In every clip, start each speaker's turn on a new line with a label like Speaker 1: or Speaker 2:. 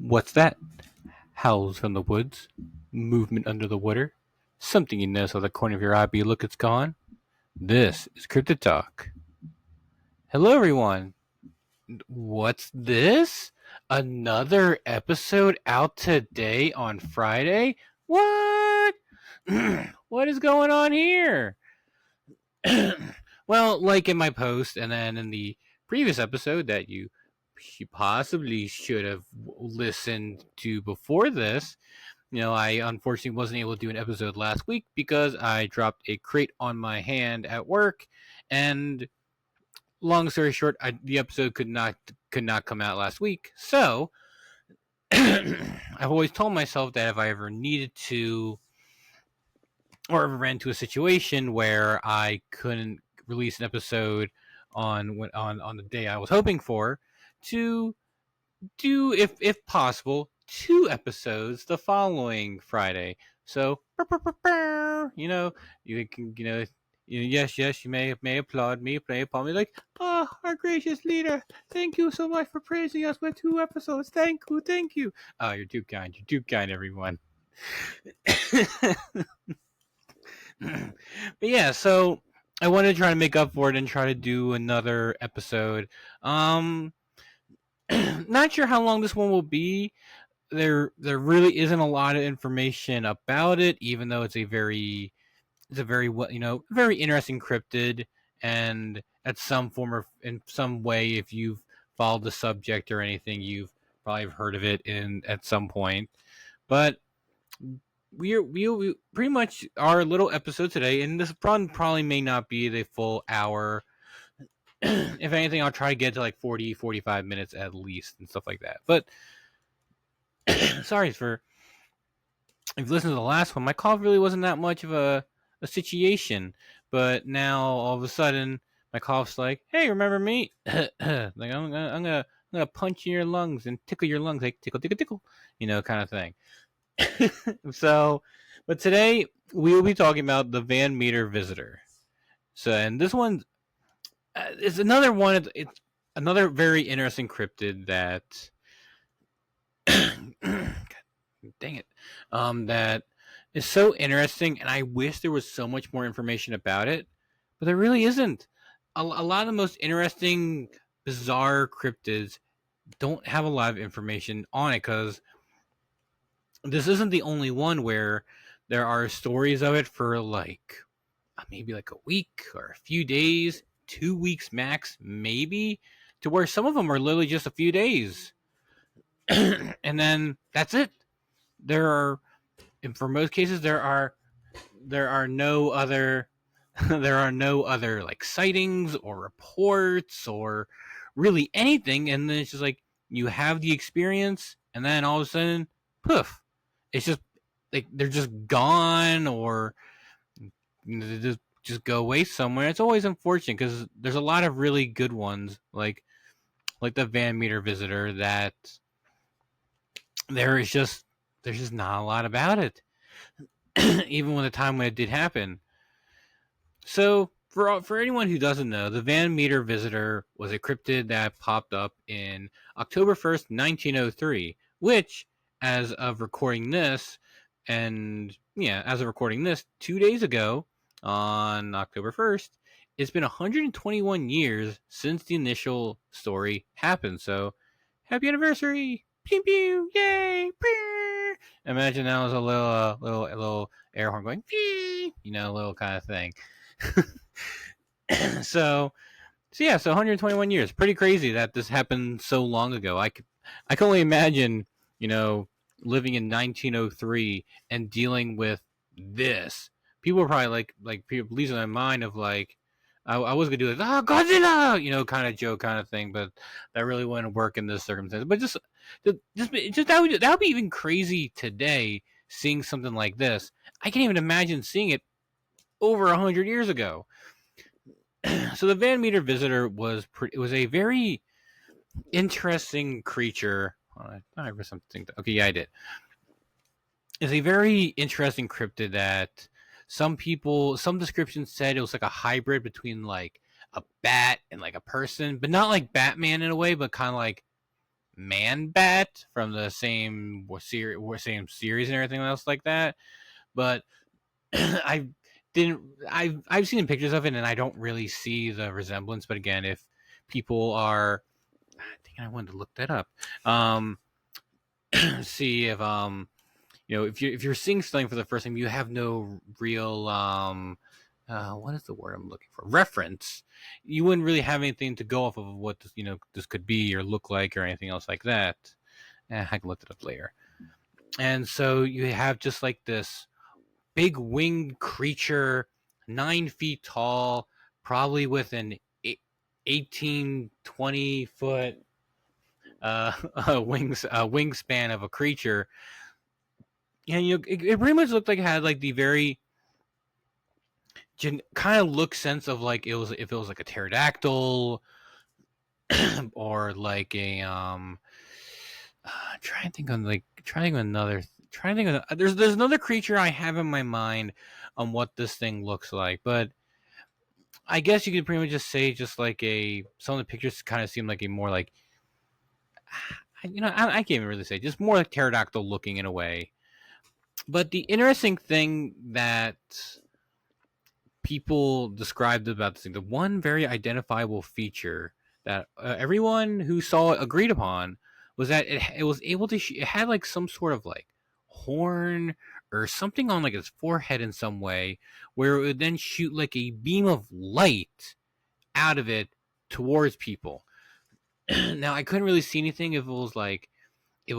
Speaker 1: What's that? Howls from the woods, movement under the water, something you notice out the corner of your eye, but you look, it's gone. This is Cryptid Talk. Hello, everyone. What's this? Another episode out today on Friday? What? What is going on here? Well, like in my post, and then in the previous episode that you possibly should have listened to before this, I unfortunately wasn't able to do an episode last week because I dropped a crate on my hand at work, and long story short, the episode could not come out last week. So I've always told myself that if I ever needed to, or ever ran into a situation where I couldn't release an episode on the day I was hoping for, to do, if possible, 2 episodes the following Friday. So you can yes, you may applaud me, like, oh, our gracious leader, thank you so much for praising us with 2 episodes. Thank you. Oh, you're too kind, everyone. But yeah, so I wanted to try to make up for it and try to do another episode. Not sure how long this one will be. There really isn't a lot of information about it, even though it's a very very interesting cryptid, and at in some way, if you've followed the subject or anything, you've probably heard of it at some point. But we pretty much our little episode today, and this probably may not be the full hour. If anything, I'll try to get to like 45 minutes at least and stuff like that. But sorry for if you listened to the last one, my cough really wasn't that much of a situation. But now all of a sudden my cough's like, hey, remember me? Like I'm gonna punch in your lungs and tickle your lungs, like tickle, tickle, tickle, kind of thing. So, but today we will be talking about the Van Meter Visitor. So, and this one is another one. It's another very interesting cryptid that, God, dang it, that is so interesting, and I wish there was so much more information about it, but there really isn't. A lot of the most interesting, bizarre cryptids don't have a lot of information on it, because this isn't the only one where there are stories of it for like maybe like a week or a few days, 2 weeks max, maybe, to where some of them are literally just a few days. And then that's it. There are, and for most cases, there are no other there are no other like sightings or reports or really anything, and then it's just like you have the experience, and then all of a sudden, poof, it's just like they're just gone, or they just go away somewhere. It's always unfortunate because there's a lot of really good ones, like the Van Meter Visitor, that there's just not a lot about it, even when the time when it did happen. So, for anyone who doesn't know, the Van Meter Visitor was a cryptid that popped up in October 1st, 1903, which, as of recording this, 2 days ago, on October 1st, it's been 121 years since the initial story happened. So, happy anniversary! Pew pew! Yay! Pew! Imagine that was a little air horn going, pew, little kind of thing. So 121 years. Pretty crazy that this happened so long ago. I can only imagine, living in 1903 and dealing with this. People are probably like people losing their mind of like, I was gonna do this, Godzilla, kind of joke, kind of thing, but that really wouldn't work in this circumstance. But just that would be even crazy today, seeing something like this. I can't even imagine seeing it over 100 years ago. So the Van Meter Visitor was a very interesting creature. I read something. Okay, yeah, I did. It's a very interesting cryptid that some descriptions said it was like a hybrid between like a bat and like a person, but not like Batman in a way, but kind of like man bat from the same series and everything else like that. But I didn't. I've seen pictures of it, and I don't really see the resemblance. But again, if people are, I think I wanted to look that up. See if if you're seeing something for the first time, you have no real what is the word I'm looking for? Reference. You wouldn't really have anything to go off of what this could be or look like or anything else like that. I can look it up later. And so you have just like this big winged creature, 9 feet tall, probably with an 18-20 foot wingspan of a creature. And it pretty much looked like it had like the very kind of look sense of like if it was like a pterodactyl or like a trying to think of there's another creature I have in my mind on what this thing looks like, but I guess you could pretty much just say just like some of the pictures kind of seem like a more like I can't even really say, just more like pterodactyl looking in a way. But the interesting thing that people described about this thing, the one very identifiable feature that everyone who saw it agreed upon was that it was able to it had like some sort of like horn or something on like its forehead in some way where it would then shoot like a beam of light out of it towards people. Now I couldn't really see anything if it was like a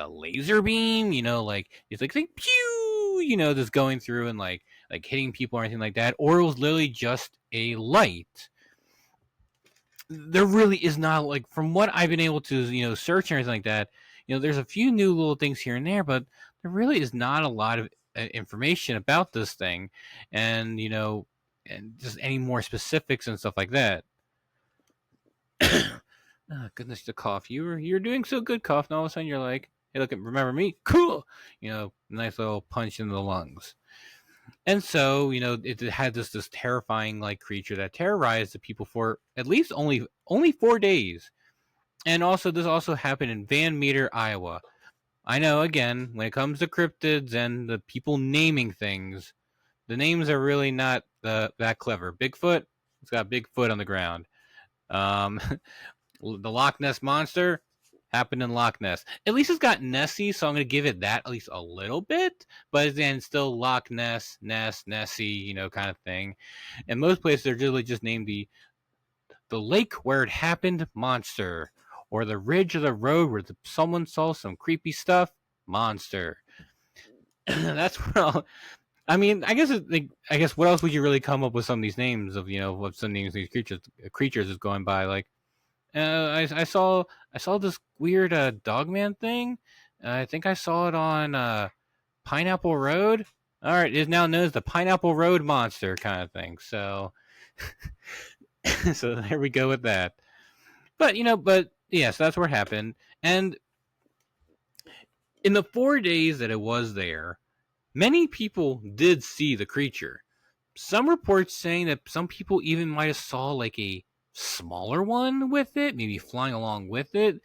Speaker 1: laser beam, like it's like pew, just going through and like hitting people or anything like that, or it was literally just a light. There really is not, like, from what I've been able to search and everything like that. There's a few new little things here and there, but there really is not a lot of information about this thing, and and just any more specifics and stuff like that. Oh, goodness, the cough. You're doing so good, cough, and all of a sudden you're like, hey, look, remember me? Cool! Nice little punch in the lungs. And so, it had this terrifying like creature that terrorized the people for at least only 4 days. And also, this also happened in Van Meter, Iowa. I know, again, when it comes to cryptids and the people naming things, the names are really not that clever. Bigfoot, it's got Bigfoot on the ground. The Loch Ness Monster happened in Loch Ness. At least it's got Nessie, so I'm going to give it that at least a little bit. But then still Loch Ness, Nessie, kind of thing. And most places are really just named the lake where it happened, Monster. Or the ridge of the road where someone saw some creepy stuff, Monster. That's what I mean, I guess what else would you really come up with some of these names of what some names these creatures is going by? Like, I saw this weird Dogman thing. I think I saw it on Pineapple Road. All right, it is now known as the Pineapple Road Monster kind of thing. So, so there we go with that. But yeah, so that's where it happened. And in the 4 days that it was there, many people did see the creature. Some reports saying that some people even might have saw like a smaller one with it, maybe flying along with it.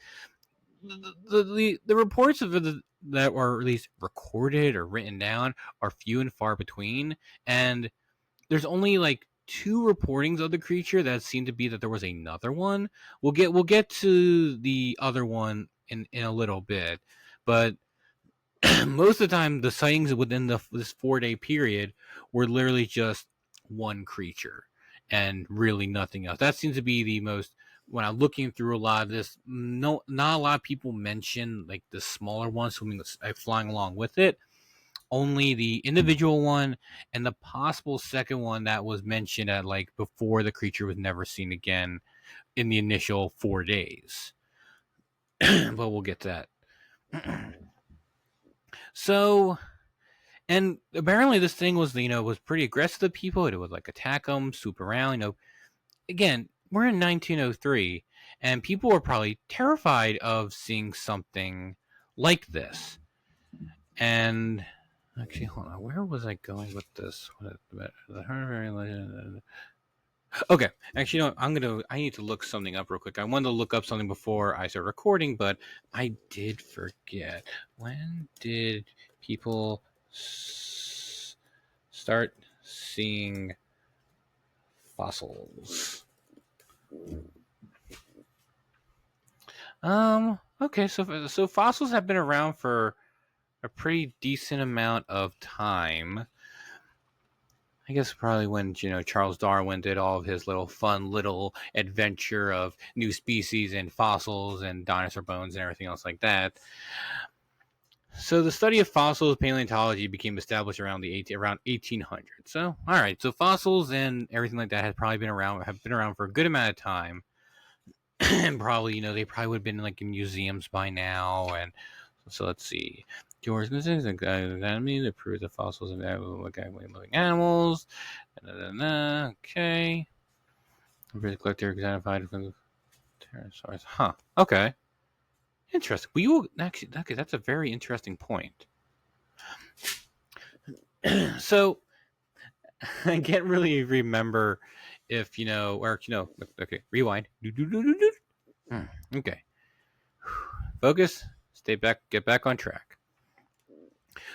Speaker 1: The reports of it that are at least recorded or written down are few and far between, and there's only like 2 reportings of the creature that seem to be that there was another one. We'll get to the other one in a little bit, but most of the time the sightings within this 4-day period were literally just one creature and really nothing else. That seems to be the most, when I'm looking through a lot of this, not a lot of people mention like the smaller ones flying along with it. Only the individual one and the possible second one that was mentioned at like before the creature was never seen again in the initial 4 days. But we'll get to that. So, and apparently this thing was, was pretty aggressive to people. It would like attack them, swoop around. Again, we're in 1903, and people were probably terrified of seeing something like this. And actually, hold on, where was I going with this? Okay, actually, you know, I need to look something up real quick. I wanted to look up something before I start recording, but I did forget. When did people start seeing fossils? Okay, so fossils have been around for a pretty decent amount of time. I guess probably when Charles Darwin did all of his little fun little adventure of new species and fossils and dinosaur bones and everything else like that. So the study of fossils paleontology became established around 1800. So all right, so fossils and everything like that have been around for a good amount of time, and probably they probably would have been like in museums by now. And so let's see. George anatomy that proves the fossils of living animals. Okay. The collector identified from the pterosaurs. Huh. Okay. Interesting. We will actually. Okay, that's a very interesting point. So I can't really remember if Okay, rewind. Okay. Focus. Stay back. Get back on track.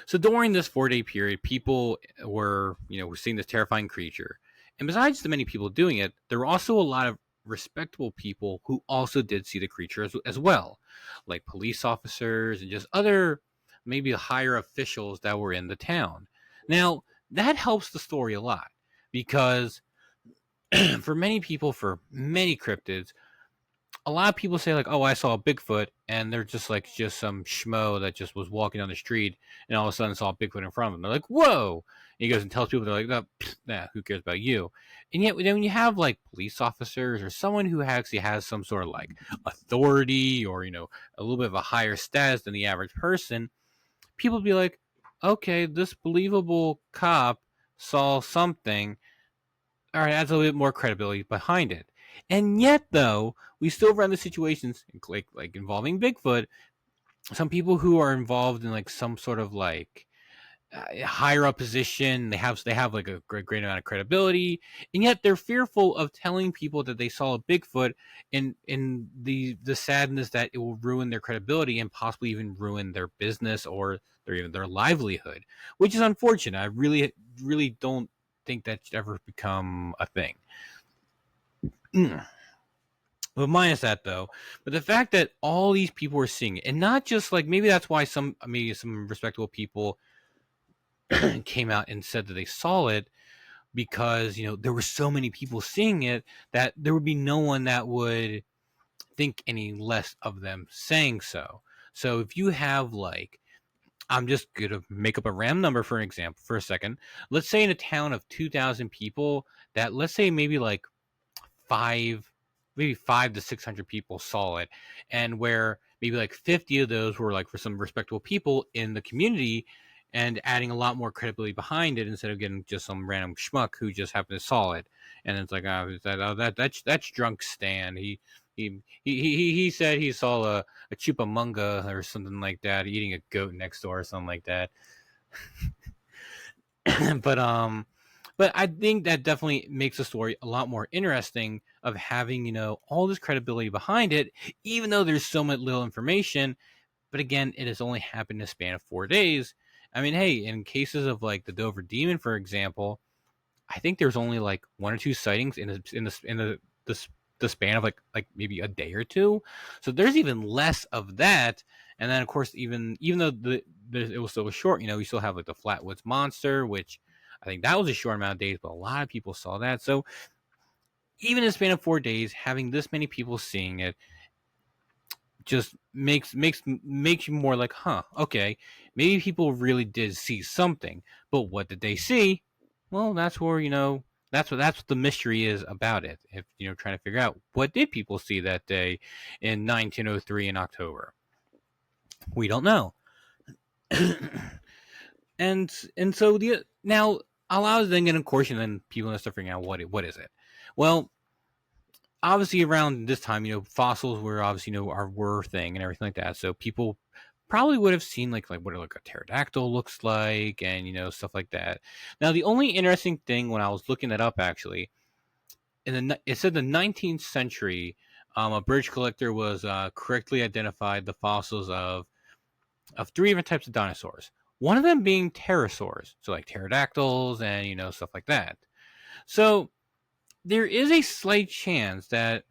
Speaker 1: So during this 4 day period, people were seeing this terrifying creature. And besides the many people doing it, there were also a lot of respectable people who also did see the creature as well, like police officers and just other maybe higher officials that were in the town. Now, that helps the story a lot because for many people, for many cryptids, a lot of people say like, "Oh, I saw a Bigfoot," and they're just some schmo that just was walking down the street and all of a sudden saw a Bigfoot in front of them. They're like, "Whoa!" And he goes and tells people, they're like, "Oh, nah, who cares about you?" And yet, when you have like police officers or someone who actually has some sort of like authority or a little bit of a higher status than the average person, people be like, "Okay, this believable cop saw something. All right, adds a little bit more credibility behind it." And yet, though, we still run the situations like involving Bigfoot. Some people who are involved in like some sort of like higher up position, they have like a great amount of credibility, and yet they're fearful of telling people that they saw a Bigfoot, in the sadness that it will ruin their credibility and possibly even ruin their business or their livelihood, which is unfortunate. I really don't think that should ever become a thing. But minus that though, but the fact that all these people were seeing it, and not just like maybe that's why maybe some respectable people came out and said that they saw it, because there were so many people seeing it that there would be no one that would think any less of them saying so. So if you have like, I'm just gonna make up a random number for an example for a second. Let's say in a town of 2,000 people, that let's say maybe like five, maybe 5 to 600 people saw it, and where maybe like 50 of those were like for some respectable people in the community, and adding a lot more credibility behind it instead of getting just some random schmuck who just happened to saw it, and it's like, that's drunk Stan. He said he saw a chupamunga or something like that eating a goat next door or something like that. but but I think that definitely makes the story a lot more interesting of having all this credibility behind it, even though there's so much little information. But again, it has only happened in a span of 4 days. I mean, hey, in cases of like the Dover Demon, for example, I think there's only like one or two sightings in the span of like maybe a day or two. So there's even less of that. And then of course, even though it was so short, you still have like the Flatwoods Monster, which I think that was a short amount of days, but a lot of people saw that. So even in the span of 4 days, having this many people seeing it just makes you more like, huh, okay, maybe people really did see something, but what did they see? Well, that's where that's what the mystery is about it. If trying to figure out what did people see that day in 1903 in October, we don't know. and so the now allows then of course, and then people start figuring out what is it. Well, obviously around this time, fossils were obviously were thing and everything like that. So people probably would have seen like what like a pterodactyl looks like, and stuff like that. Now, the only interesting thing when I was looking that up actually it said the 19th century, a British collector was correctly identified the fossils of three different types of dinosaurs. One of them being pterosaurs, so like pterodactyls and stuff like that. So there is a slight chance that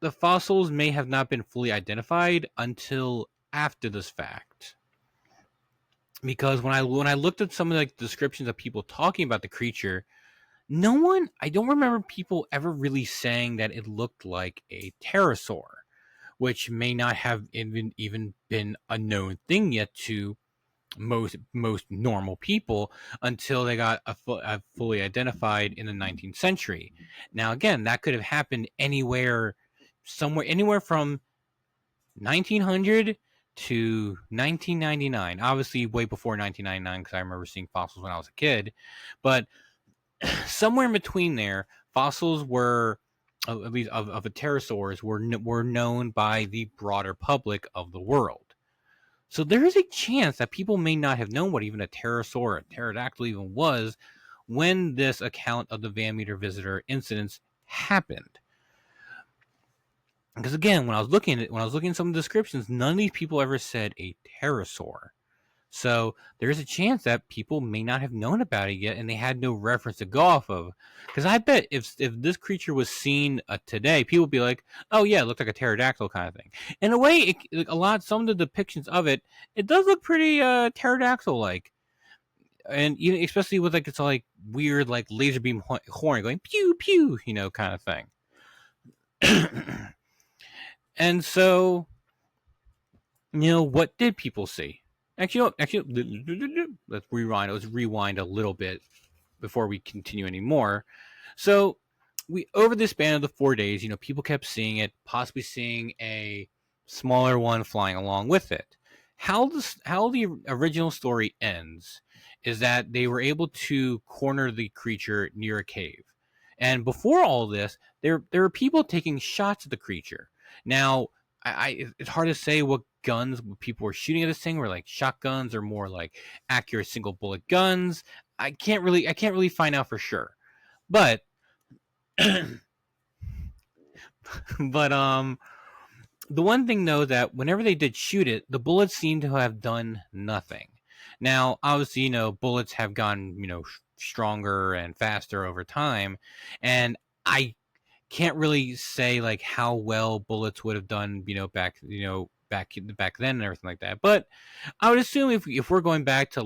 Speaker 1: the fossils may have not been fully identified until after this fact. Because when I looked at some of the descriptions of people talking about the creature, I don't remember people ever really saying that it looked like a pterosaur, which may not have even been a known thing yet to most normal people until they got a fully identified in the 19th century. Now, again, that could have happened anywhere from 1900 to 1999. Obviously, way before 1999 because I remember seeing fossils when I was a kid. But somewhere in between there, fossils were, at least of a pterosaurs, were known by the broader public of the world. So there is a chance that people may not have known what even a pterosaur or a pterodactyl even was when this account of the Van Meter visitor incidents happened. Because again, when I was looking at some of the descriptions, none of these people ever said a pterosaur. So there's a chance that people may not have known about it yet, and they had no reference to go off of. Because I bet if this creature was seen today, people would be like, "Oh yeah, it looked like a pterodactyl kind of thing." In a way, some of the depictions of it does look pretty pterodactyl-like, and even especially with it's like weird laser beam horn going pew pew, kind of thing. And so, what did people see? Actually, let's rewind. Let's rewind a little bit before we continue anymore. So, over the span of the 4 days, people kept seeing it, possibly seeing a smaller one flying along with it. How the original story ends is that they were able to corner the creature near a cave, and before all this, there were people taking shots at the creature. Now, it's hard to say what guns people were shooting at this thing were like shotguns or more like accurate single bullet guns. I can't really find out for sure. But but the one thing though that whenever they did shoot it, the bullets seemed to have done nothing. Now, obviously, bullets have gone, stronger and faster over time, and I can't really say how well bullets would have done, back then and everything like that. But I would assume if we're going back to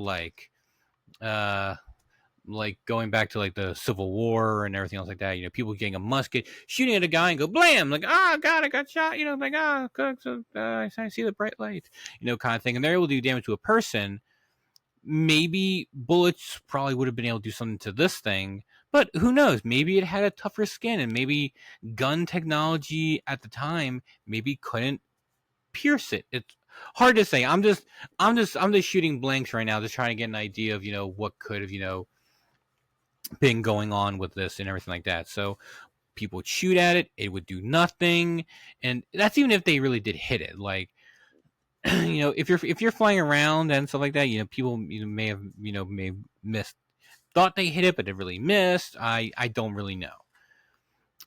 Speaker 1: going back to the Civil War and everything else like that, people getting a musket, shooting at a guy and go blam, God, I got shot, I see the bright light, kind of thing, and they're able to do damage to a person. Maybe bullets probably would have been able to do something to this thing, but who knows? Maybe it had a tougher skin, and maybe gun technology at the time maybe couldn't pierce it. It's hard to say. I'm just shooting blanks right now, just trying to get an idea of what could have been going on with this and everything like that. So people would shoot at it, it would do nothing, and that's even if they really did hit it. If you're flying around and stuff like that, people may have missed, thought they hit it, but it really missed. I don't really know.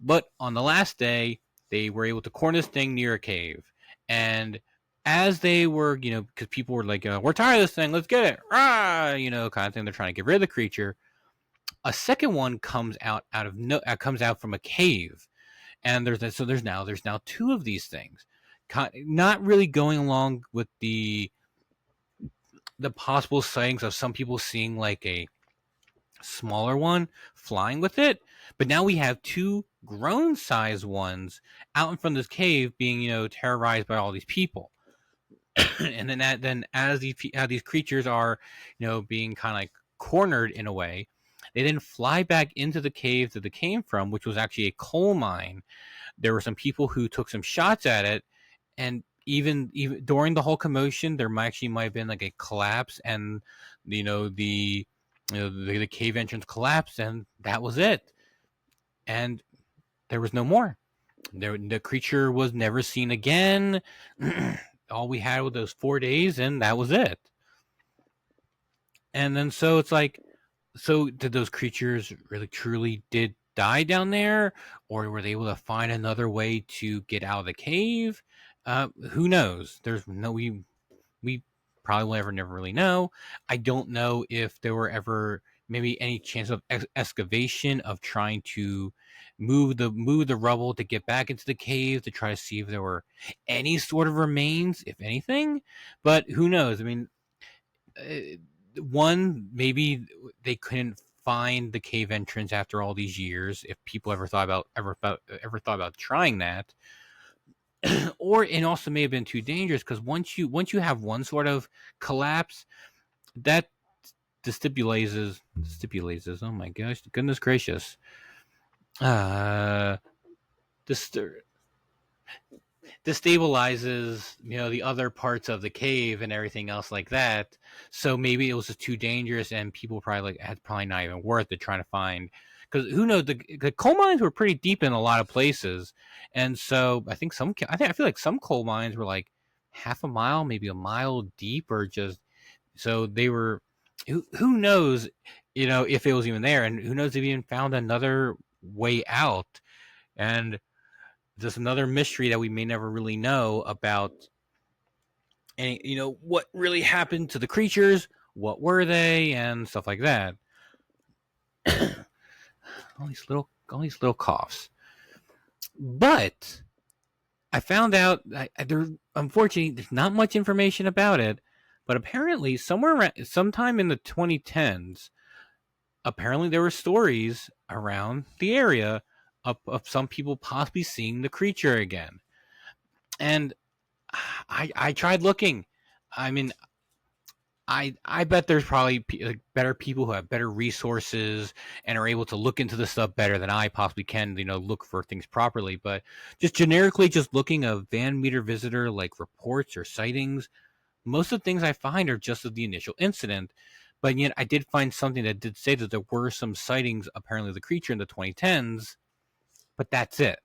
Speaker 1: But on the last day, they were able to corner this thing near a cave, and as they were, because people were like, "We're tired of this thing, let's get it!" Rah! Kind of thing. They're trying to get rid of the creature. A second one comes out from a cave, and there's now two of these things. Not really going along with the possible sightings of some people seeing a smaller one flying with it, but now we have two grown size ones out in front of this cave being terrorized by all these people. And then as these creatures are being kind of cornered in a way, they then fly back into the cave that they came from, which was actually a coal mine. There were some people who took some shots at it, and even during the whole commotion, there might have been a collapse, and the cave entrance collapsed, and that was it. And there was no more. The creature was never seen again. All we had was those 4 days, and that was it. And then so it's so did those creatures really truly did die down there, or were they able to find another way to get out of the cave? Who knows? There's no we probably will never really know. I don't know if there were ever maybe any chance of excavation of trying to move the rubble to get back into the cave to try to see if there were any sort of remains, if anything. But who knows? I mean, one, maybe they couldn't find the cave entrance after all these years. If people ever thought about trying that, or it also may have been too dangerous because once you have one sort of collapse, that stipulates. Oh my gosh, goodness gracious! Uh, destabilizes the other parts of the cave and everything else like that. So maybe it was just too dangerous, and people probably had probably not even worth it trying to find. Because who knows, the coal mines were pretty deep in a lot of places, and so I feel like some coal mines were like half a mile, maybe a mile deep, or just so they were. Who knows, if it was even there, and who knows if they even found another way out, and just another mystery that we may never really know about. And what really happened to the creatures, what were they, and stuff like that. all these little coughs. But I found out unfortunately there's not much information about it, but apparently sometime in the 2010s, apparently there were stories around the area of some people possibly seeing the creature again. And I tried looking. I mean, I bet there's probably better people who have better resources and are able to look into this stuff better than I possibly can, look for things properly. But just generically, just looking at Van Meter visitor like reports or sightings, most of the things I find are just of the initial incident. But yet I did find something that did say that there were some sightings, apparently, of the creature in the 2010s, but that's it.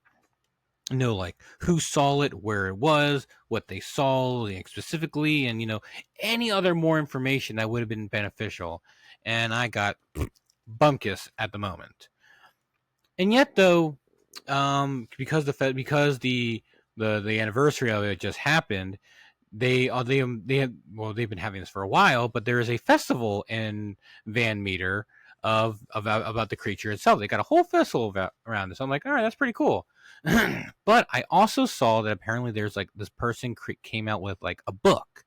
Speaker 1: No, like who saw it, where it was, what they saw specifically, and any other more information that would have been beneficial. And I got bumkus at the moment. And yet, though, because the anniversary of it just happened, they've been having this for a while, but there is a festival in Van Meter about the creature itself. They got a whole festival around this. So I'm like, all right, that's pretty cool. But I also saw that apparently there's like this person came out with like a book.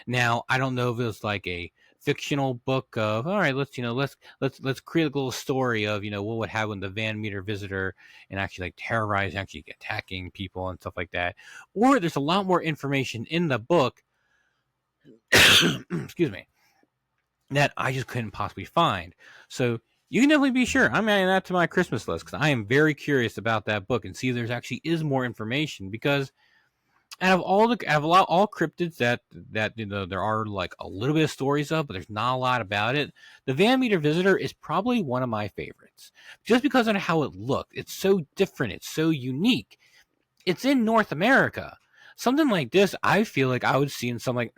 Speaker 1: Now I don't know if it was like a fictional book of all right, let's create a little story of what would happen the Van Meter visitor and actually like terrorize, actually attacking people and stuff like that, or there's a lot more information in the book. Excuse me, that I just couldn't possibly find. So you can definitely be sure I'm adding that to my Christmas list because I am very curious about that book and see if there's actually is more information. Because out of all cryptids that there are like a little bit of stories of, but there's not a lot about it. The Van Meter visitor is probably one of my favorites, just because of how it looked. It's so different. It's so unique. It's in North America. Something like this, I feel like I would see in some like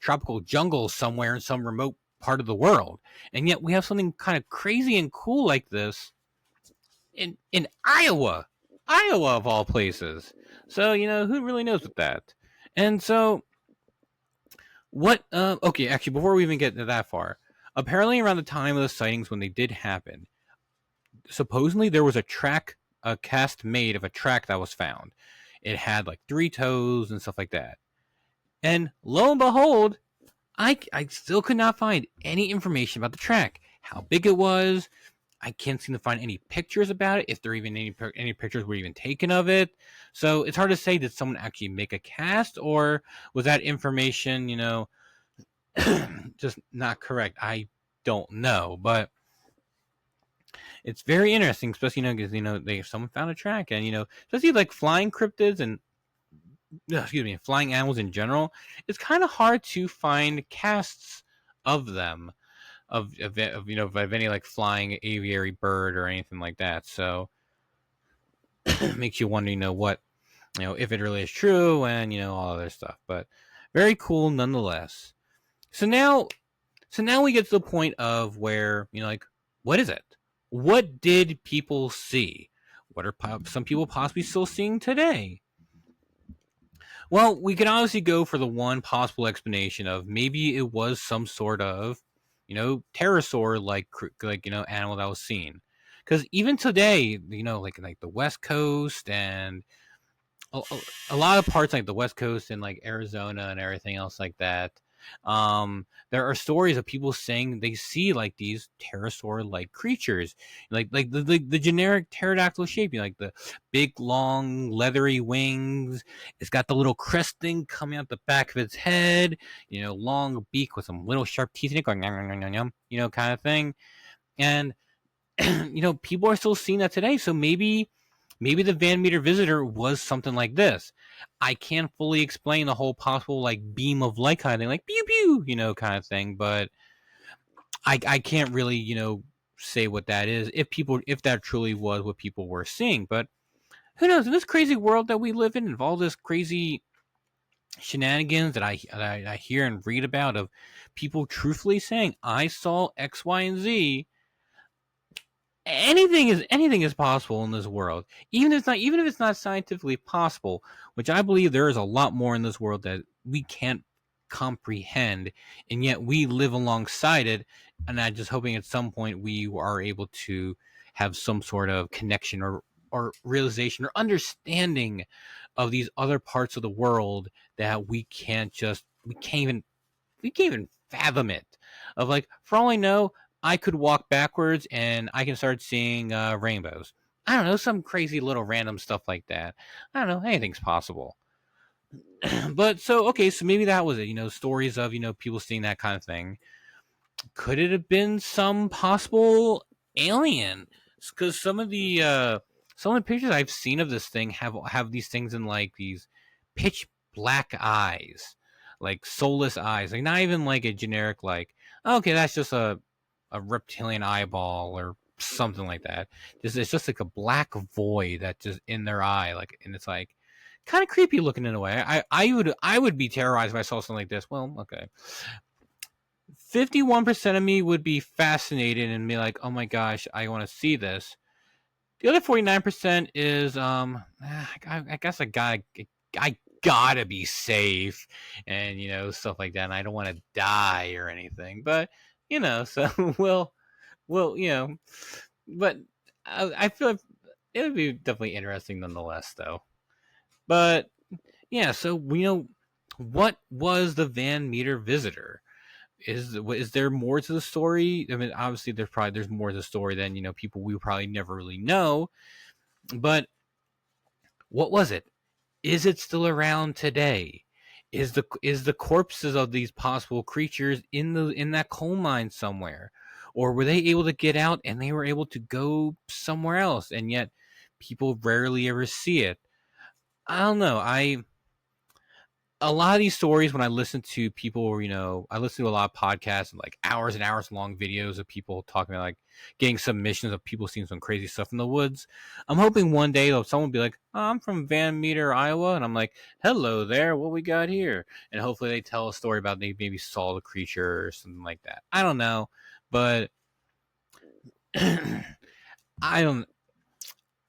Speaker 1: tropical jungle somewhere in some remote part of the world, and yet we have something kind of crazy and cool like this in Iowa, of all places. So who really knows with that? And so what? Okay, actually, before we even get to that far, apparently around the time of the sightings when they did happen, supposedly there was a cast made of a track that was found. It had like 3 toes and stuff like that. And lo and behold, I still could not find any information about the track, how big it was. I can't seem to find any pictures about it, if there even any pictures were even taken of it. So it's hard to say, did someone actually make a cast, or was that information, just not correct? I don't know, but it's very interesting, especially because someone found a track, and especially like flying cryptids and flying animals in general, it's kind of hard to find casts of them, of any like flying aviary bird or anything like that. So it makes you wonder, what, if it really is true, and all other stuff. But very cool nonetheless. So now we get to the point of where like, what is it? What did people see? What are some people possibly still seeing today? Well, we can obviously go for the one possible explanation of maybe it was some sort of, pterosaur like animal that was seen. Because even today, like the West Coast and a, a lot of parts like the West Coast and like Arizona and everything else like that. There are stories of people saying they see like these pterosaur-like creatures, like the generic pterodactyl shape, like the big, long, leathery wings. It's got the little crest thing coming out the back of its head. Long beak with some little sharp teeth in it, going yum, yum, yum, yum, kind of thing. And people are still seeing that today. So maybe the Van Meter visitor was something like this. I can't fully explain the whole possible like beam of light kind of thing, like pew pew, kind of thing, but I can't really, say what that is if that truly was what people were seeing. But who knows? In this crazy world that we live in, of all this crazy shenanigans that I hear and read about of people truthfully saying I saw X, Y, and Z, anything is possible in this world, even if it's not scientifically possible, which I believe there is a lot more in this world that we can't comprehend, and yet we live alongside it. And I'm just hoping at some point we are able to have some sort of connection or realization or understanding of these other parts of the world that we can't even fathom it. Of like, for all I know, I could walk backwards and I can start seeing rainbows. I don't know, some crazy little random stuff like that. I don't know, anything's possible. But so okay, so maybe that was it. Stories of people seeing that kind of thing. Could it have been some possible alien? Because some of the pictures I've seen of this thing have these things in like these pitch black eyes, like soulless eyes, like not even like a generic like, okay, that's just a reptilian eyeball or something like that. It's just like a black void that's just in their eye, like, and it's like kind of creepy looking in a way. I would be terrorized if I saw something like this. Well, okay. 51% of me would be fascinated and be like, "Oh my gosh, I want to see this." The other 49% is I guess I gotta be safe and stuff like that. And I don't want to die or anything, but so we'll but I feel like it would be definitely interesting nonetheless, though. But yeah, so what was the Van Meter visitor? Is there more to the story? I mean, obviously there's more to the story than people we probably never really know. But what was it? Is it still around today? Is the corpses of these possible creatures in that coal mine somewhere, or were they able to get out and they were able to go somewhere else, and yet people rarely ever see it? I don't know. A lot of these stories, when I listen to people, I listen to a lot of podcasts and like hours and hours long videos of people talking about like getting submissions of people seeing some crazy stuff in the woods. I'm hoping one day someone will be like, oh, I'm from Van Meter, Iowa. And I'm like, hello there. What we got here? And hopefully they tell a story about they maybe saw the creature or something like that. I don't know. But I don't,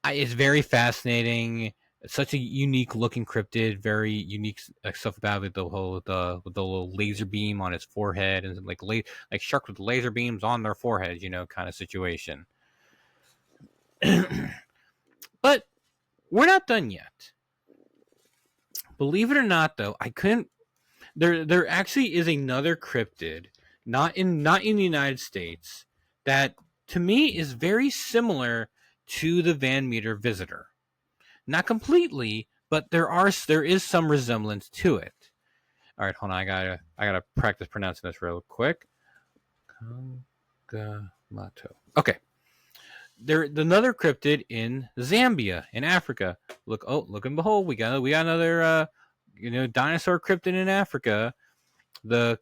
Speaker 1: it's very fascinating. It's such a unique looking cryptid, very unique stuff about it. The whole with the little laser beam on its forehead and like sharks with laser beams on their foreheads, kind of situation. But we're not done yet. Believe it or not, though, I couldn't. There actually is another cryptid, not in the United States, that to me is very similar to the Van Meter visitor. Not completely, but there is some resemblance to it. All right, hold on. I gotta practice pronouncing this real quick. Kangamato. Okay. There's another cryptid in Zambia, in Africa. Look and behold, we got another dinosaur cryptid in Africa. The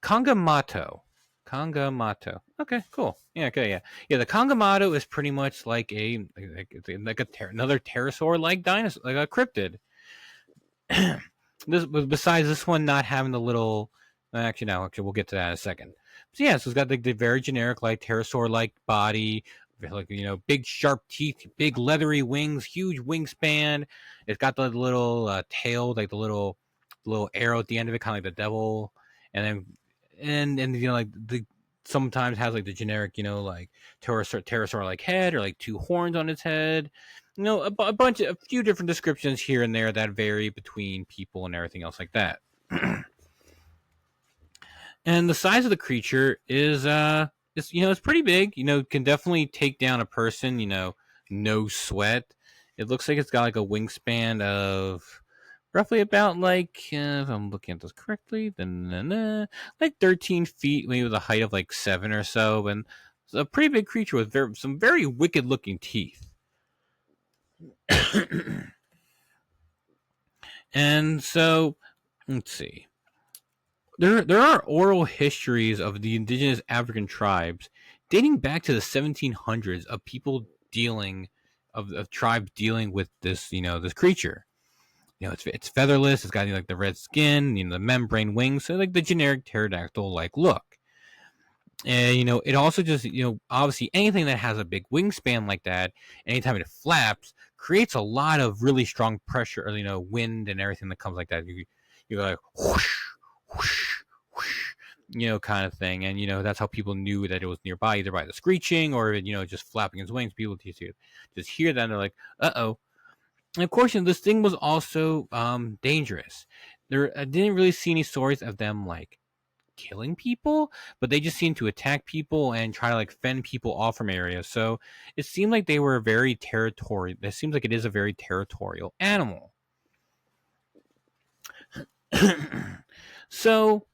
Speaker 1: Kangamato. Kangamato. Okay, cool. Yeah, okay, yeah. Yeah, the Kangamato is pretty much like another pterosaur like dinosaur, like a cryptid. Besides this one not having the little actually we'll get to that in a second. So yeah, so it's got the very generic like pterosaur like body, like, big sharp teeth, big leathery wings, huge wingspan. It's got the little tail, like the little arrow at the end of it, kind of like the devil. And then and like the sometimes has like the generic, like pterosaur like head, or like two horns on its head. A few different descriptions here and there that vary between people and everything else like that. And the size of the creature is it's pretty big. Can definitely take down a person. No sweat. It looks like it's got like a wingspan of roughly about like, if I'm looking at this correctly, then like 13 feet, maybe with a height of like 7 or so, and it's a pretty big creature with some very wicked looking teeth. And so, let's see. There are oral histories of the indigenous African tribes dating back to the 1700s of people dealing of tribes dealing with this this creature. It's featherless. It's got like the red skin, the membrane wings, so like the generic pterodactyl like look. And it also just obviously anything that has a big wingspan like that, anytime it flaps, creates a lot of really strong pressure, or wind and everything that comes like that. You're like whoosh, whoosh, whoosh, kind of thing. And that's how people knew that it was nearby, either by the screeching or just flapping its wings. People just hear that and they're like, uh-oh. And of course, this thing was also dangerous. I didn't really see any stories of them like killing people, but they just seem to attack people and try to like fend people off from areas. So it seemed like they were very territorial. It seems like it is a very territorial animal. So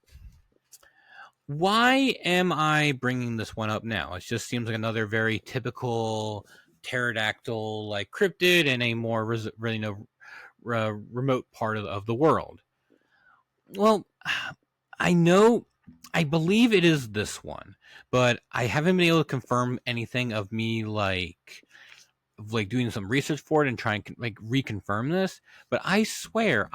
Speaker 1: why am I bringing this one up now? It just seems like another very typical pterodactyl like cryptid in a more remote part of the world. Well, I believe it is this one, but I haven't been able to confirm anything of me like doing some research for it and trying to like reconfirm this. But I swear,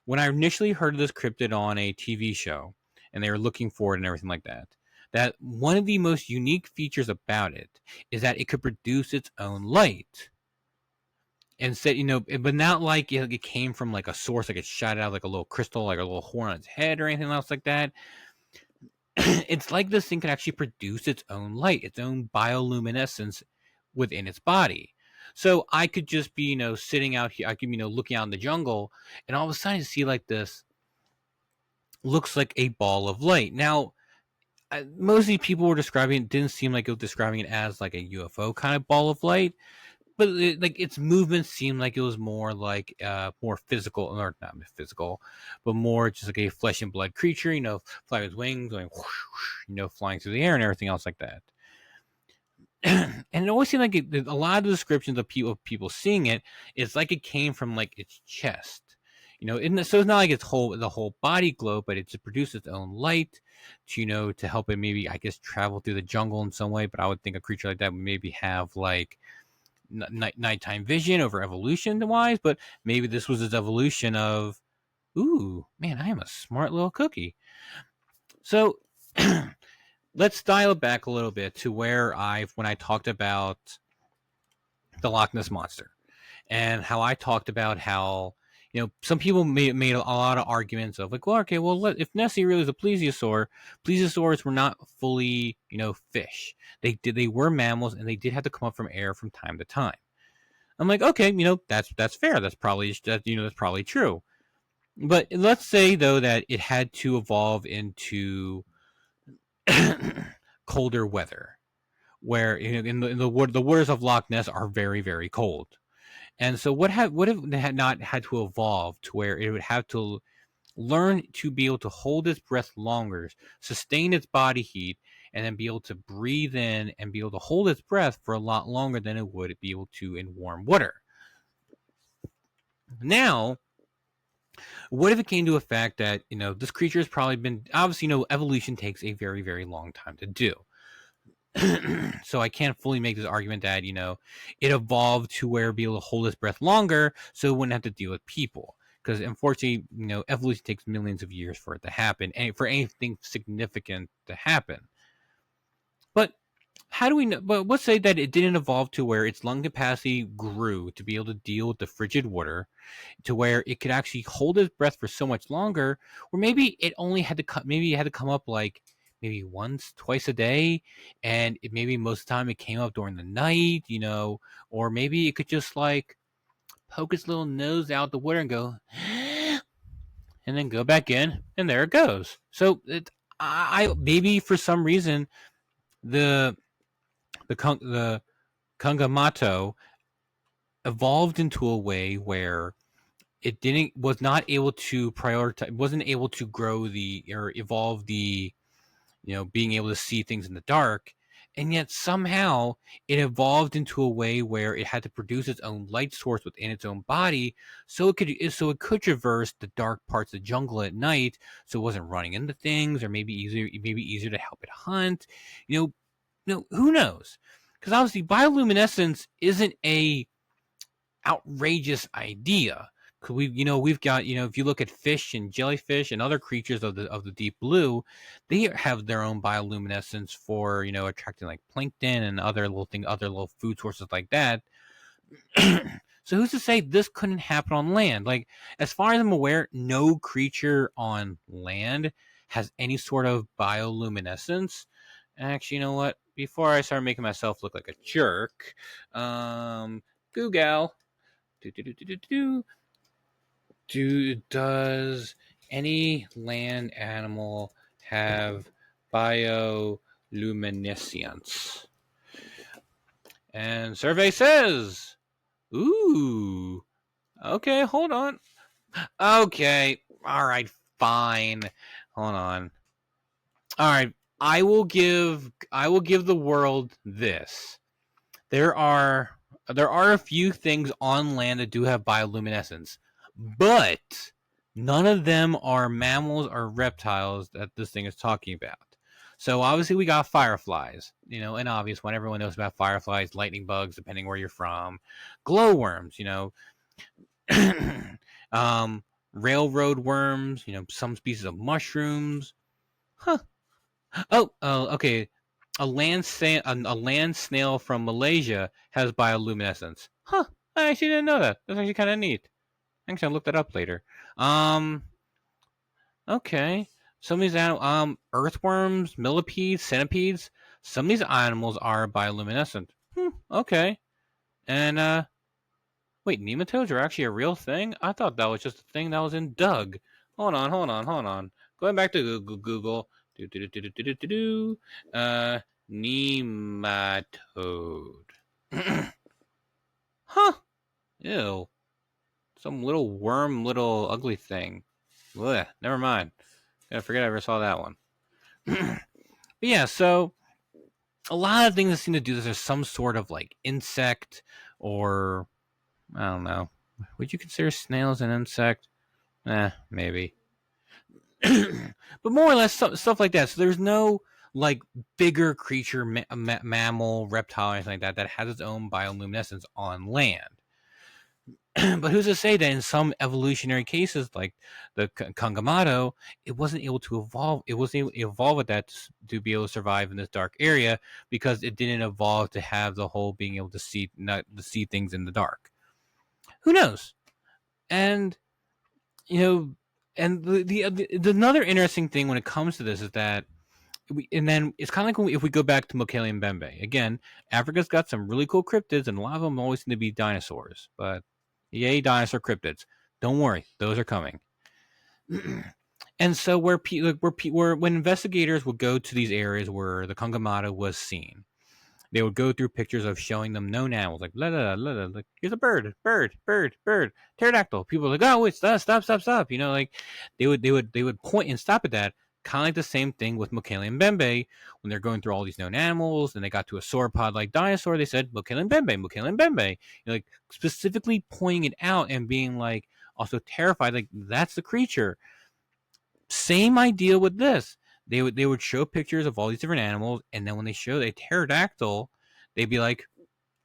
Speaker 1: when I initially heard of this cryptid on a TV show and they were looking for it and everything like that, that one of the most unique features about it is that it could produce its own light. And said, but not like it came from like a source, like it shot out like a little crystal, like a little horn on its head or anything else like that. It's like this thing can actually produce its own light, its own bioluminescence within its body. So I could just be, sitting out here, I could be, looking out in the jungle, and all of a sudden see like this looks like a ball of light. Now, mostly people were describing it, didn't seem like it was describing it as like a UFO kind of ball of light. But like its movements seemed like it was more like more physical, or not physical, but more just like a flesh and blood creature. Flying with wings, going whoosh, flying through the air and everything else like that. And it always seemed like a lot of the descriptions of people seeing it, it's like it came from like its chest. So it's not like the whole body glow, but it produces its own light to help it maybe, I guess, travel through the jungle in some way. But I would think a creature like that would maybe have like nighttime vision over evolution wise, but maybe this was its evolution of, ooh, man, I am a smart little cookie. So let's dial it back a little bit to when I talked about the Loch Ness Monster and how I talked about how, some people made a lot of arguments of like, well, okay, well, if Nessie really was a plesiosaurs were not fully, fish. They were mammals, and they did have to come up from air from time to time. I'm like, okay, that's fair. That's probably true. But let's say though that it had to evolve into colder weather, where in the waters of Loch Ness are very, very cold. And so what if it had not had to evolve to where it would have to learn to be able to hold its breath longer, sustain its body heat, and then be able to breathe in and be able to hold its breath for a lot longer than it would be able to in warm water. Now, what if it came to a fact that, this creature has probably been, obviously, evolution takes a very, very long time to do. So I can't fully make this argument that, it evolved to where it'd be able to hold its breath longer so it wouldn't have to deal with people. Because unfortunately, evolution takes millions of years for it to happen, and for anything significant to happen. But how do we know? But let's say that it didn't evolve to where its lung capacity grew to be able to deal with the frigid water, to where it could actually hold its breath for so much longer, or maybe it only had to maybe it had to come up like maybe once, twice a day, and maybe most of the time it came up during the night, or maybe it could just like poke its little nose out the water and go, and then go back in, and there it goes. So I maybe for some reason the the Kangamato evolved into a way where it didn't was not able to prioritize, wasn't able to grow the or evolve the, being able to see things in the dark, and yet somehow it evolved into a way where it had to produce its own light source within its own body, so it could traverse the dark parts of the jungle at night, so it wasn't running into things, or maybe easier to help it hunt. You know, who knows? Because obviously bioluminescence isn't a outrageous idea. Cause we've got, if you look at fish and jellyfish and other creatures of the deep blue, they have their own bioluminescence for, attracting like plankton and other little food sources like that. So who's to say this couldn't happen on land? Like, as far as I'm aware, no creature on land has any sort of bioluminescence. Actually, you know what? Before I start making myself look like a jerk, Google. Does any land animal have bioluminescence? And survey says, ooh, okay, hold on. Okay, all right, fine. Hold on. All right, I will give the world this. There are a few things on land that do have bioluminescence, but none of them are mammals or reptiles that this thing is talking about. So obviously we got fireflies, an obvious one. Everyone knows about fireflies, lightning bugs, depending where you're from, glowworms, railroad worms, some species of mushrooms. Huh. Oh, okay. A land snail from Malaysia has bioluminescence. Huh. I actually didn't know that. That's actually kind of neat. Actually, I'll look that up later. Um. Okay. Some of these earthworms, millipedes, centipedes. Some of these animals are bioluminescent. Okay. And wait, nematodes are actually a real thing? I thought that was just a thing that was in Doug. Hold on. Going back to Google. Uh, Nematode. Huh. Ew. Some little worm, little ugly thing. Ugh, never mind. I forget I ever saw that one. But yeah, so a lot of things that seem to do this are some sort of like insect, or I don't know. Would you consider snails an insect? Maybe. But more or less stuff like that. So there's no like bigger creature, mammal, reptile, anything like that has its own bioluminescence on land. But who's to say that in some evolutionary cases, like the Kangamato, it wasn't able to evolve. It wasn't able to evolve with that to be able to survive in this dark area, because it didn't evolve to have the whole being able to see, not to see things in the dark. Who knows? And you know, and the another interesting thing when it comes to this is that and then it's kind of like if we go back to Mokele and Bembe again. Africa's got some really cool cryptids, and a lot of them always seem to be dinosaurs. But yay, dinosaur cryptids! Don't worry, those are coming. And so when investigators would go to these areas where the Kangamata was seen, they would go through pictures of showing them known animals, like la la la la, like here's a bird, pterodactyl. People are like, oh wait, stop. Like they would point and stop at that. Kind of like the same thing with Mokele and Bembe when they're going through all these known animals, and they got to a sauropod-like dinosaur. They said Mokele and Bembe. Like specifically pointing it out and being like also terrified, like that's the creature. Same idea with this. They would show pictures of all these different animals, and then when they show a pterodactyl, they'd be like,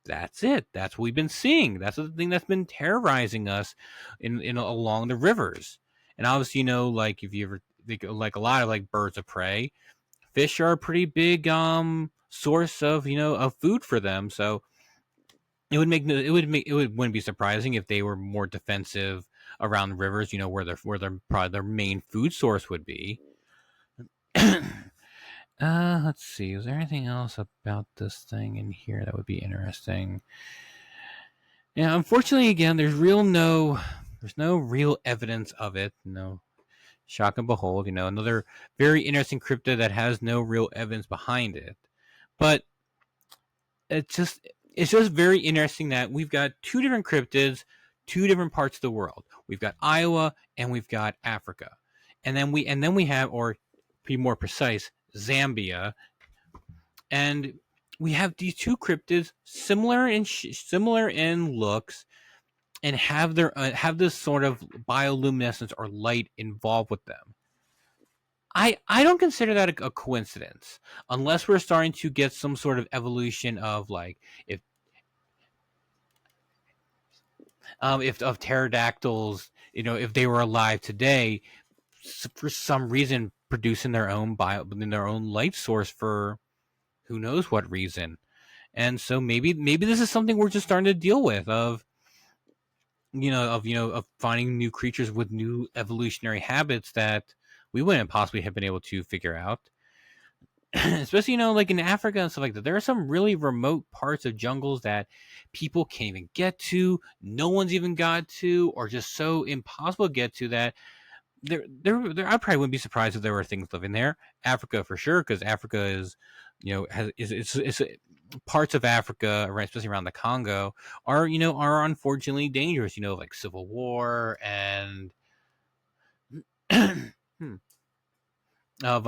Speaker 1: "That's it. That's what we've been seeing. That's the thing that's been terrorizing us in along the rivers." And obviously, like if you ever think like a lot of like birds of prey, fish are a pretty big source of of food for them. So it wouldn't be surprising if they were more defensive around rivers, where their probably their main food source would be. Let's see. Is there anything else about this thing in here that would be interesting? Yeah, unfortunately, again, there's no real evidence of it. No, shock and behold, another very interesting cryptid that has no real evidence behind it. But it's just very interesting that we've got two different cryptids, two different parts of the world. We've got Iowa and we've got Africa, and then we have, or to be more precise, Zambia, and we have these two cryptids similar in looks, and have this sort of bioluminescence or light involved with them. I don't consider that a coincidence, unless we're starting to get some sort of evolution of, like, if of pterodactyls, if they were alive today, for some reason producing their own light source for who knows what reason. And so maybe this is something we're just starting to deal with, of finding new creatures with new evolutionary habits that we wouldn't possibly have been able to figure out. Especially, like in Africa and stuff like that, there are some really remote parts of jungles that people can't even get to, no one's even got to, or just so impossible to get to that there I probably wouldn't be surprised if there were things living there. Africa for sure, because Africa is, has it's parts of Africa, right, especially around the Congo, are unfortunately dangerous. Like civil war and of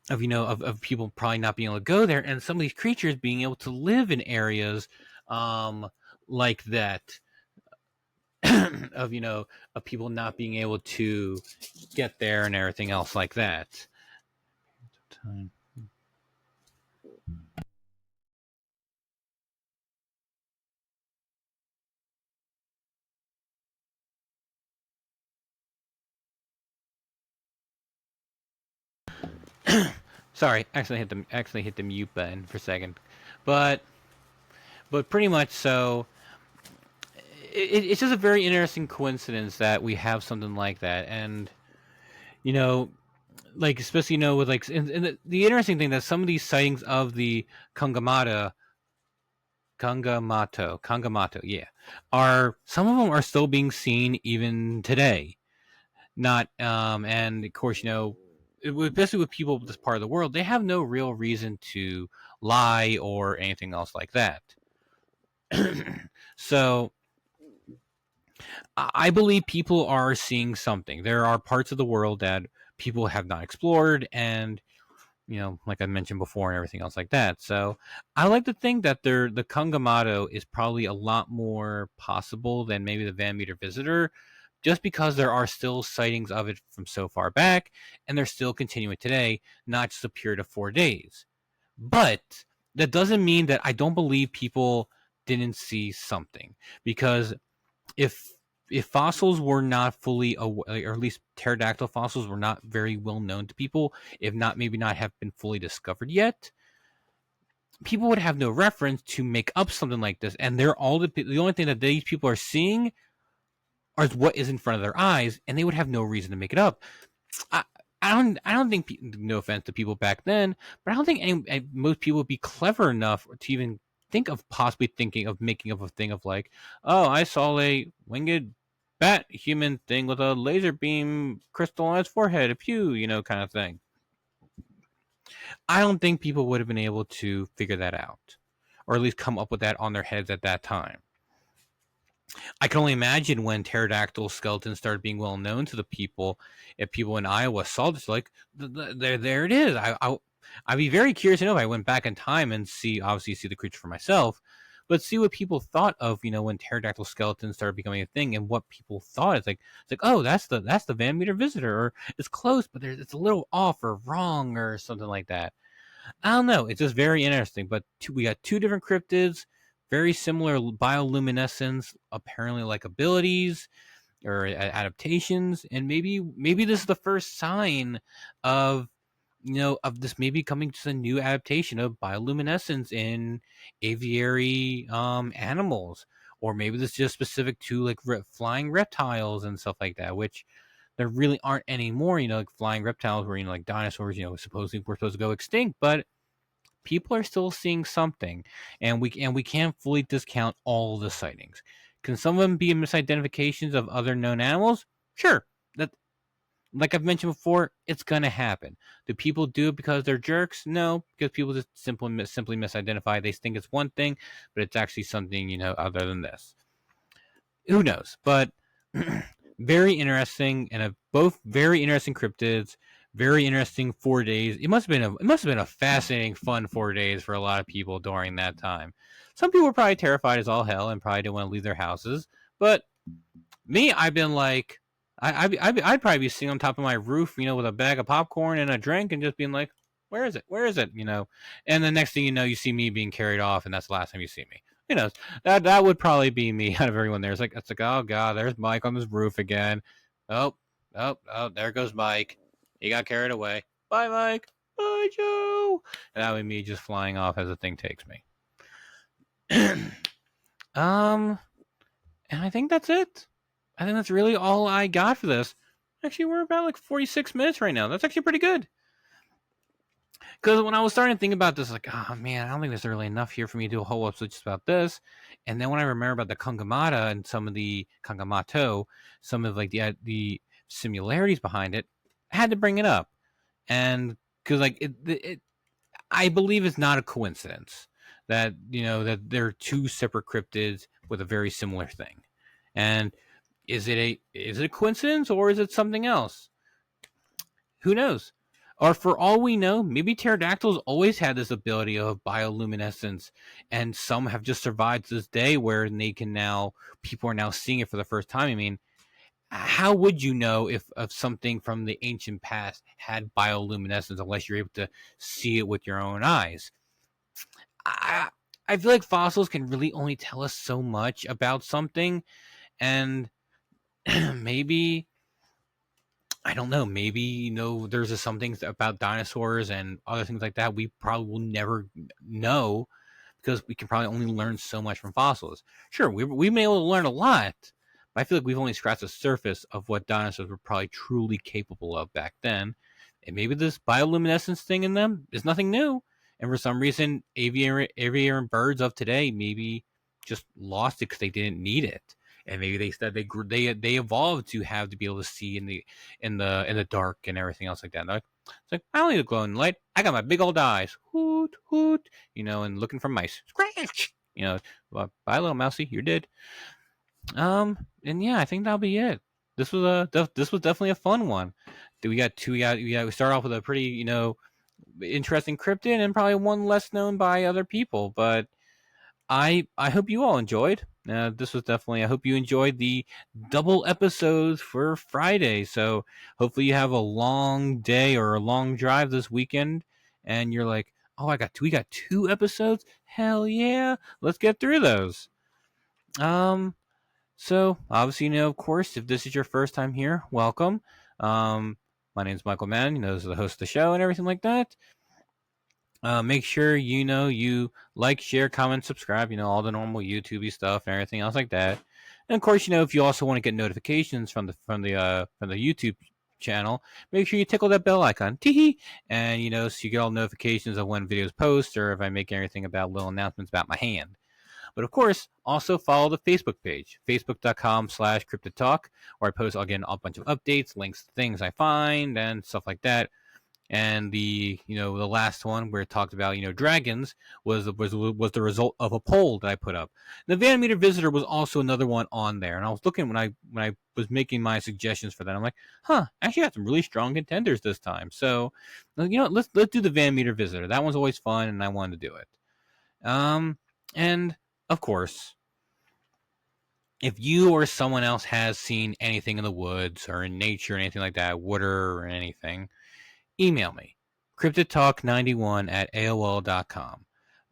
Speaker 1: of people probably not being able to go there, and some of these creatures being able to live in areas like that. of of people not being able to get there and everything else like that. Time. Sorry, actually hit the mute button for a second, but pretty much so. It's just a very interesting coincidence that we have something like that, and you know, like, especially with, like, and the interesting thing that some of these sightings of the Kangamato, yeah, are some of them are still being seen even today. Not and of course, especially with people of this part of the world, they have no real reason to lie or anything else like that. So I believe people are seeing something. There are parts of the world that people have not explored, and like I mentioned before, and everything else like that. So I like to think that the Kangamato is probably a lot more possible than maybe the Van Meter Visitor, just because there are still sightings of it from so far back, and they're still continuing today, not just a period of 4 days. But that doesn't mean that I don't believe people didn't see something, because if fossils were not fully, or at least pterodactyl fossils were not very well known to people, if not maybe not have been fully discovered yet, people would have no reference to make up something like this, and they're all the only thing that these people are seeing is what is in front of their eyes, and they would have no reason to make it up. I, I don't think, no offense to people back then, but I don't think most people would be clever enough to even think of possibly thinking of making up a thing of, like, oh, I saw a winged bat human thing with a laser beam crystal on its forehead, a pew, kind of thing. I don't think people would have been able to figure that out, or at least come up with that on their heads at that time. I can only imagine when pterodactyl skeletons started being well known to the people, if people in Iowa saw this, like, there it is. I'd be very curious to know if I went back in time and obviously see the creature for myself, but see what people thought of, when pterodactyl skeletons started becoming a thing, and what people thought. It's like, oh, that's the Van Meter Visitor, or it's close, but it's a little off or wrong or something like that. I don't know. It's just very interesting. But we got two different cryptids, very similar bioluminescence, apparently like abilities or adaptations, and maybe this is the first sign of of this maybe coming to a new adaptation of bioluminescence in aviary animals, or maybe this is just specific to like flying reptiles and stuff like that, which there really aren't anymore. Like flying reptiles, where like dinosaurs, supposedly we're supposed to go extinct, but people are still seeing something, and we can't fully discount all the sightings. Can some of them be misidentifications of other known animals? Sure. That, like I've mentioned before, it's gonna happen. Do people do it because they're jerks? No, because people just simply misidentify. They think it's one thing, but it's actually something other than this. Who knows? But very interesting, and both very interesting cryptids. Very interesting 4 days. It must have been a fascinating, fun 4 days for a lot of people during that time. Some people were probably terrified as all hell and probably didn't want to leave their houses. But me, I've been like, I'd probably be sitting on top of my roof, with a bag of popcorn and a drink, and just being like, "Where is it? Where is it?" And the next thing you know, you see me being carried off, and that's the last time you see me. That would probably be me out of everyone there. It's like, oh god, there's Mike on this roof again. Oh, there goes Mike. He got carried away. Bye, Mike. Bye, Joe. And that would be me just flying off as the thing takes me. And I think that's it. I think that's really all I got for this. Actually, we're about like 46 minutes right now. That's actually pretty good. Because when I was starting to think about this, like, oh man, I don't think there's really enough here for me to do a whole episode just about this. And then when I remember about the Kangamata and some of the Kangamato, some of like the similarities behind it, I had to bring it up. And because like it, I believe it's not a coincidence that that there are two separate cryptids with a very similar thing. And is it a coincidence, or is it something else? Who knows? Or for all we know, maybe pterodactyls always had this ability of bioluminescence, and some have just survived to this day where people are now seeing it for the first time. I mean, how would you know if something from the ancient past had bioluminescence unless you're able to see it with your own eyes? I feel like fossils can really only tell us so much about something, and maybe, I don't know, maybe there's some things about dinosaurs and other things like that we probably will never know, because we can probably only learn so much from fossils. Sure, we may be able to learn a lot, but I feel like we've only scratched the surface of what dinosaurs were probably truly capable of back then. And maybe this bioluminescence thing in them is nothing new, and for some reason aviary birds of today maybe just lost it because they didn't need it. And maybe they evolved to have to be able to see in the dark and everything else like that. It's like, I don't need a glowing light. I got my big old eyes. Hoot hoot. And looking for mice. Scratch. Well, bye little mousey. You're dead. And yeah, I think that'll be it. This was definitely a fun one. We start off with a pretty interesting cryptid and probably one less known by other people, but I hope you all enjoyed. This was definitely. I hope you enjoyed the double episodes for Friday. So hopefully you have a long day or a long drive this weekend, and you're like, "Oh, we got 2 episodes. Hell yeah, let's get through those." So obviously, of course, if this is your first time here, welcome. My name's Michael Madden. As the host of the show and everything like that. Make sure you like, share, comment, subscribe. All the normal YouTube stuff and everything else like that. And of course, if you also want to get notifications from the YouTube channel, make sure you tickle that bell icon, teehee, and so you get all notifications of when videos post or if I make anything about little announcements about my hand. But of course, also follow the Facebook page, facebook.com/cryptidtalk, where I post again a bunch of updates, links to things I find, and stuff like that. And the last one where it talked about dragons was the result of a poll that I put up. The Vanometer Visitor was also another one on there, and I was looking when I was making my suggestions for that. I'm like, I actually got some really strong contenders this time. So let's do the Vanometer Visitor. That one's always fun, and I wanted to do it. And of course, if you or someone else has seen anything in the woods or in nature or anything like that, water or anything, email me, cryptidtalk91@aol.com.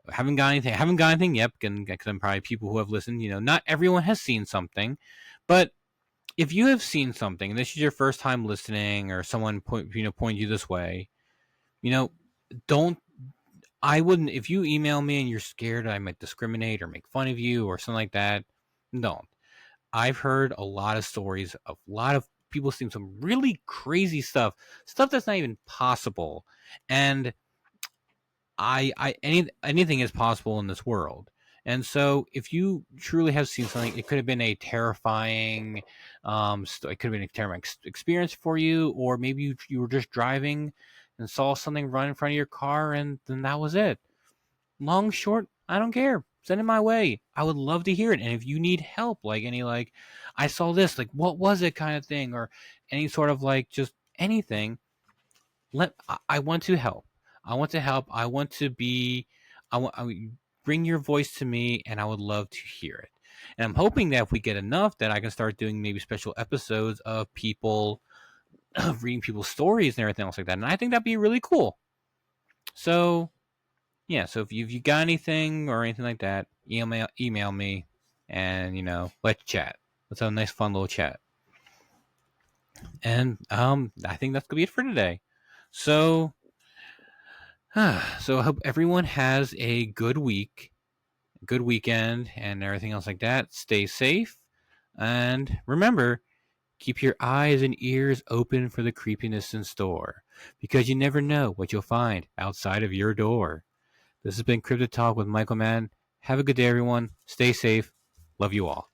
Speaker 1: Haven't got anything yet, because I'm probably people who have listened. Not everyone has seen something, but if you have seen something and this is your first time listening, or someone pointed you this way, You know, don't I wouldn't if you email me and you're scared I might discriminate or make fun of you or something like that. Don't. I've heard a lot of stories of a lot of people seeing some really crazy stuff that's not even possible, and anything is possible in this world. And so, if you truly have seen something, it could have been a terrifying, it could have been a terrifying experience for you, or maybe you were just driving and saw something run in front of your car, and then that was it. Long, short, I don't care. Send it my way. I would love to hear it. And if you need help, like any like, I saw this, like what was it kind of thing, or any sort of like just anything, I want to help. I want to help. I want to be. Bring your voice to me, and I would love to hear it. And I'm hoping that if we get enough, that I can start doing maybe special episodes of people of reading people's stories and everything else like that. And I think that'd be really cool. So yeah, so if you got anything or anything like that, email me, and let's chat. Let's have a nice fun little chat. And I think that's gonna be it for today. So so I hope everyone has a good week, good weekend, and everything else like that. Stay safe, and remember, keep your eyes and ears open for the creepiness in store, because you never know what you'll find outside of your door. This has been Cryptid Talk with Michael Mann. Have a good day, everyone. Stay safe. Love you all.